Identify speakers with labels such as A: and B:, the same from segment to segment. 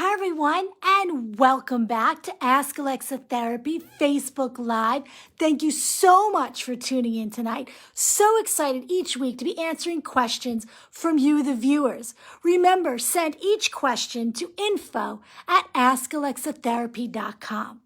A: Hi everyone, and welcome back to Ask Alexa Therapy Facebook Live. Thank you so much for tuning in tonight. So excited each week to be answering questions from you, the viewers. Remember, send each question to info@askalexatherapy.com.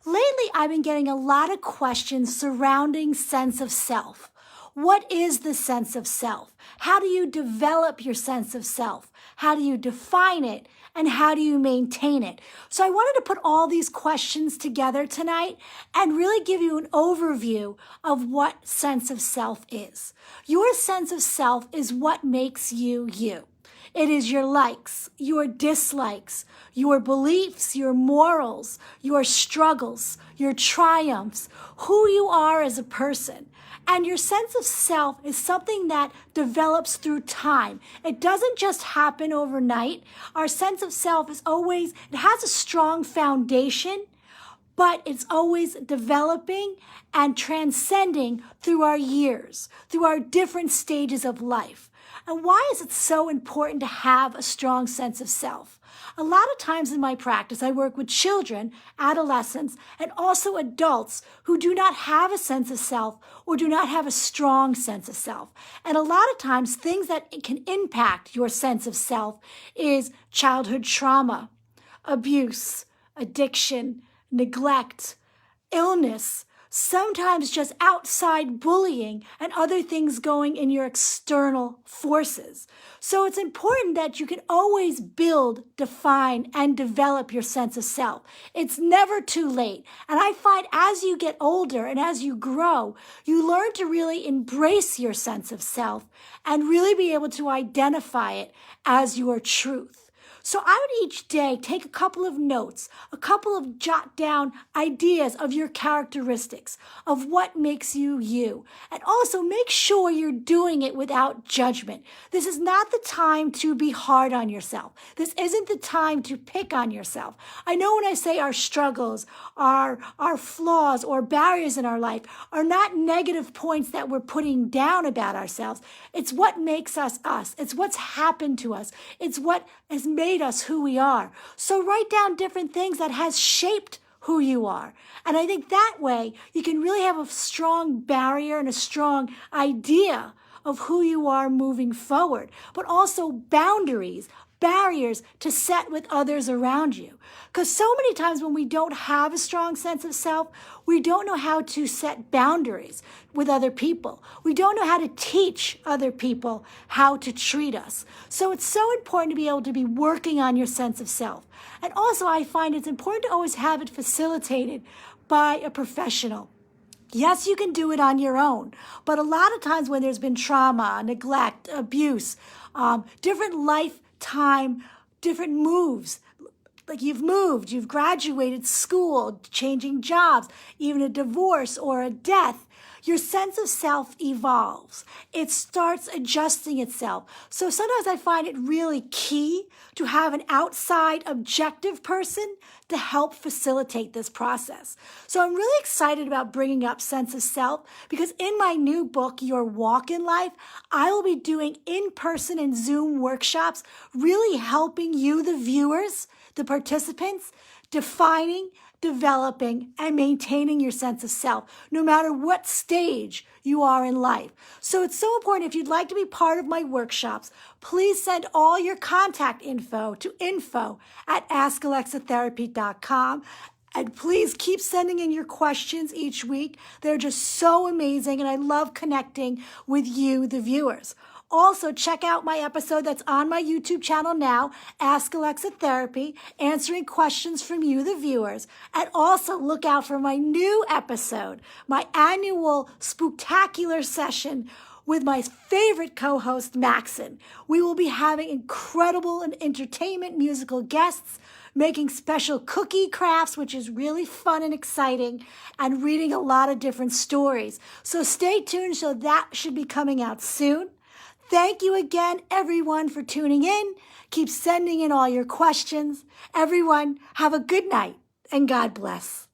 A: Lately, I've been getting a lot of questions surrounding sense of self. What is the sense of self? How do you develop your sense of self? How do you define it? And how do you maintain it? So I wanted to put all these questions together tonight and really give you an overview of what sense of self is. Your sense of self is what makes you you. It is your likes, your dislikes, your beliefs, your morals, your struggles, your triumphs, who you are as a person. And your sense of self is something that develops through time. It doesn't just happen overnight. Our sense of self is always, it has a strong foundation, but it's always developing and transcending through our years, through our different stages of life. And why is it so important to have a strong sense of self? A lot of times in my practice, I work with children, adolescents, and also adults who do not have a sense of self or do not have a strong sense of self. And a lot of times, things that can impact your sense of self is childhood trauma, abuse, addiction, neglect, illness, sometimes just outside bullying and other things going in your external forces. So it's important that you can always build, define, and develop your sense of self. It's never too late. And I find as you get older and as you grow, you learn to really embrace your sense of self and really be able to identify it as your truth. So I would each day take a couple of notes, a couple of jot down ideas of your characteristics, of what makes you you. And also make sure you're doing it without judgment. This is not the time to be hard on yourself. This isn't the time to pick on yourself. I know when I say our struggles, our flaws or barriers in our life are not negative points that we're putting down about ourselves. It's what makes us us. It's what's happened to us. It's what has made us who we are. So write down different things that has shaped who you are. And I think that way you can really have a strong barrier and a strong idea of who you are moving forward, but also boundaries, barriers to set with others around you. Because so many times when we don't have a strong sense of self, we don't know how to set boundaries with other people. We don't know how to teach other people how to treat us. So it's so important to be able to be working on your sense of self. And also I find it's important to always have it facilitated by a professional. Yes, you can do it on your own, but a lot of times when there's been trauma, neglect, abuse, different lifetime, different moves, like you've moved, you've graduated school, changing jobs, even a divorce or a death, your sense of self evolves. It starts adjusting itself. So sometimes I find it really key to have an outside objective person to help facilitate this process. So I'm really excited about bringing up sense of self because in my new book, Your Walk in Life, I will be doing in-person and Zoom workshops, really helping you, the viewers, the participants, defining, developing, and maintaining your sense of self, no matter what stage you are in life. So it's so important. If you'd like to be part of my workshops, please send all your contact info to info@askalexatherapy.com. And please keep sending in your questions each week. They're just so amazing, and I love connecting with you, the viewers. Also, check out my episode that's on my YouTube channel now, Ask Alexa Therapy, answering questions from you, the viewers. And also look out for my new episode, my annual spooktacular session with my favorite co-host, Maxon. We will be having incredible and entertainment musical guests, making special cookie crafts, which is really fun and exciting, and reading a lot of different stories. So stay tuned, so that should be coming out soon. Thank you again, everyone, for tuning in. Keep sending in all your questions. Everyone, have a good night, and God bless.